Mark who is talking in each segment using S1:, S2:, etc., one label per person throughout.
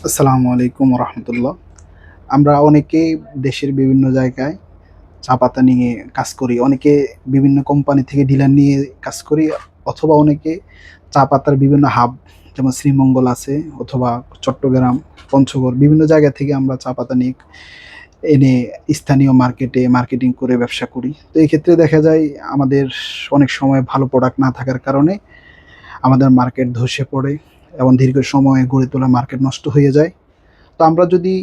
S1: আসসালামু আলাইকুম রহমতুল্লাহ। আমরা অনেকেই দেশের বিভিন্ন জায়গায় চা পাতা নিয়ে কাজ করি। অনেকে বিভিন্ন কোম্পানি থেকে ডিলার নিয়ে কাজ করি, অথবা অনেকে চা পাতার বিভিন্ন হাব, যেমন শ্রীমঙ্গল আছে, অথবা চট্টগ্রাম, পঞ্চগড়, বিভিন্ন জায়গা থেকে আমরা চা পাতা নিয়ে এনে স্থানীয় মার্কেটে মার্কেটিং করে ব্যবসা করি। তো এই ক্ষেত্রে দেখা যায় আমাদের অনেক সময় ভালো প্রোডাক্ট না থাকার কারণে আমাদের মার্কেট ধসে পড়ে এবং দীর্ঘ সময়ে গড়ে তোলা মার্কেট নষ্ট হয়ে যায়। তো আমরা যদি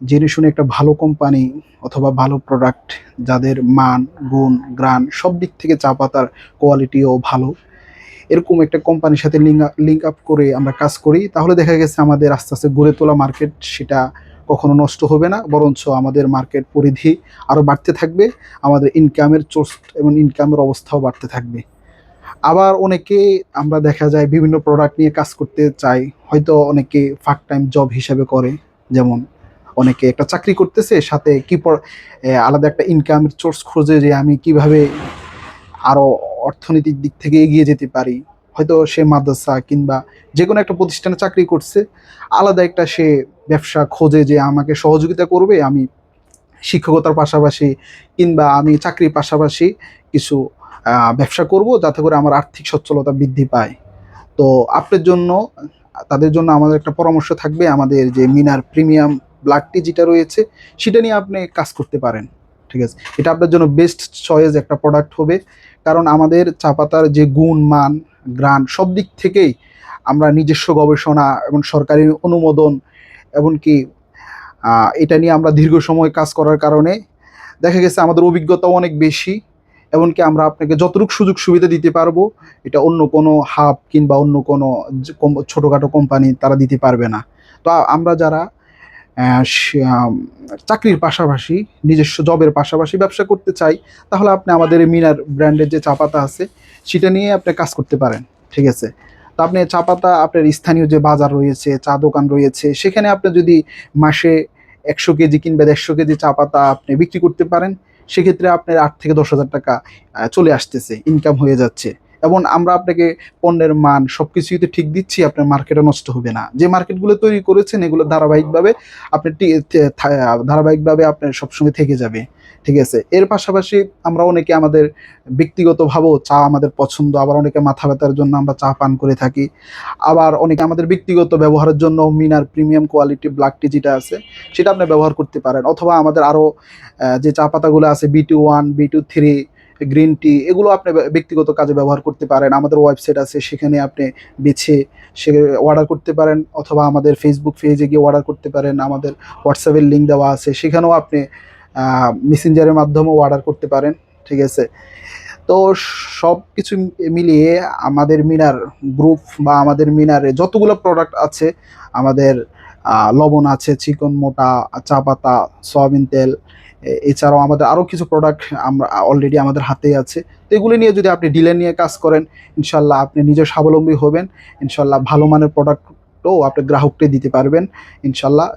S1: জেনে শুনে একটা ভালো কোম্পানি অথবা ভালো প্রোডাক্ট, যাদের মান, গুণ, গ্রান সব দিক থেকে চা পাতার কোয়ালিটিও ভালো, এরকম একটা কোম্পানির সাথে লিঙ্ক আপ করে আমরা কাজ করি, তাহলে দেখা গেছে আমাদের আস্তে আস্তে গড়ে তোলা মার্কেট সেটা কখনো নষ্ট হবে না, বরঞ্চ আমাদের মার্কেট পরিধি আরও বাড়তে থাকবে, আমাদের ইনকামের সোর্স এবং ইনকামের অবস্থাও বাড়তে থাকবে। আবার অনেকে আমরা দেখা যায় বিভিন্ন প্রোডাক্ট নিয়ে কাজ করতে চাই, হয়তো অনেকে পার্ট টাইম জব হিসাবে করে, যেমন অনেকে একটা চাকরি করতেছে, সাথে আলাদা একটা ইনকামের সোর্স খোঁজে যে আমি কিভাবে আরও অর্থনৈতিক দিক থেকে এগিয়ে যেতে পারি। হয়তো সে মাদ্রাসা কিংবা যে কোনো একটা প্রতিষ্ঠানে চাকরি করছে, আলাদা একটা সে ব্যবসা খোঁজে যে আমাকে সহযোগিতা করবে, আমি শিক্ষকতার পাশাপাশি কিংবা আমি চাকরির পাশাপাশি কিছু ব্যবসা করব, যাতে করে আমার আর্থিক সচ্ছলতা বৃদ্ধি পায়। তো আপনার জন্য, তাদের জন্য আমাদের একটা পরামর্শ থাকবে, আমাদের যে মিনার প্রিমিয়াম ব্ল্যাক টি যেটা রয়েছে সেটা নিয়ে আপনি কাজ করতে পারেন। ঠিক আছে, এটা আপনার জন্য বেস্ট চয়েস একটা প্রোডাক্ট হবে, কারণ আমাদের চা পাতার যে গুণ, মান, গ্রান সব দিক থেকেই আমরা নিজস্ব গবেষণা এবং সরকারি অনুমোদন, এমনকি এটা নিয়ে আমরা দীর্ঘ সময় কাজ করার কারণে দেখা গেছে আমাদের অভিজ্ঞতাও অনেক বেশি। এমনকি আমরা আপনাকে যতটুকু সুযোগ সুবিধা দিতে পারবো, এটা অন্য কোনো হাব কিংবা অন্য কোনো ছোটোখাটো কোম্পানি তারা দিতে পারবে না। তো আমরা যারা চাকরির পাশাপাশি, নিজস্ব জবের পাশাপাশি ব্যবসা করতে চাই, তাহলে আপনি আমাদের এই মিনার ব্র্যান্ডের যে চা পাতা আছে সেটা নিয়ে আপনি কাজ করতে পারেন। ঠিক আছে, তো আপনি চা পাতা, আপনার স্থানীয় যে বাজার রয়েছে, চা দোকান রয়েছে, সেখানে আপনি যদি মাসে 100 কেজি কিংবা 150 কেজি চা পাতা আপনি বিক্রি করতে পারেন, সেক্ষেত্রে আপনার 8 থেকে 10 হাজার টাকা চলে আসতেছে, ইনকাম হয়ে যাচ্ছে। এবং আমরা আপনাকে পণ্যের মান সব কিছুই তো ঠিক দিচ্ছি, আপনার মার্কেটে নষ্ট হবে না। যে মার্কেটগুলো তৈরি করেছেন এগুলো ধারাবাহিকভাবে আপনি ধারাবাহিকভাবে আপনার সবসময় থেকে যাবে। ঠিক আছে, এর পাশাপাশি আমরা অনেকে আমাদের ব্যক্তিগতভাবেও চা আমাদের পছন্দ, আবার অনেকে মাথা ব্যথার জন্য আমরা চা পান করে থাকি, আবার অনেকে আমাদের ব্যক্তিগত ব্যবহারের জন্য মিনার প্রিমিয়াম কোয়ালিটি ব্ল্যাক টি যেটা আছে সেটা আপনি ব্যবহার করতে পারেন, অথবা আমাদের আরও যে চা পাতাগুলো আছে B21, B23, গ্রিন টি, এগুলো আপনি ব্যক্তিগত কাজে ব্যবহার করতে পারেন। আমাদের ওয়েবসাইট আছে, সেখানে আপনি বেছে সে অর্ডার করতে পারেন, অথবা আমাদের ফেসবুক পেজে গিয়ে অর্ডার করতে পারেন। আমাদের হোয়াটসঅ্যাপের লিঙ্ক দেওয়া আছে, সেখানেও আপনি মেসেঞ্জারের মাধ্যমেও অর্ডার করতে পারেন। ঠিক আছে, তো সব কিছু মিলিয়ে আমাদের মিনার গ্রুপ বা আমাদের মিনারে যতগুলো প্রোডাক্ট আছে, আমাদের লবণ আছে, চিকন মোটা, চা পাতা, সয়াবিন তেল, এছাড়াও আমাদের আরও কিছু প্রোডাক্ট আমরা অলরেডি আমাদের হাতেই আছে। তো এগুলি নিয়ে যদি আপনি ডিলার নিয়ে কাজ করেন, ইনশাল্লাহ আপনি নিজে স্বাবলম্বী হবেন, ইনশাল্লাহ ভালো মানের প্রোডাক্টও আপনি গ্রাহককে দিতে পারবেন ইনশাল্লাহ।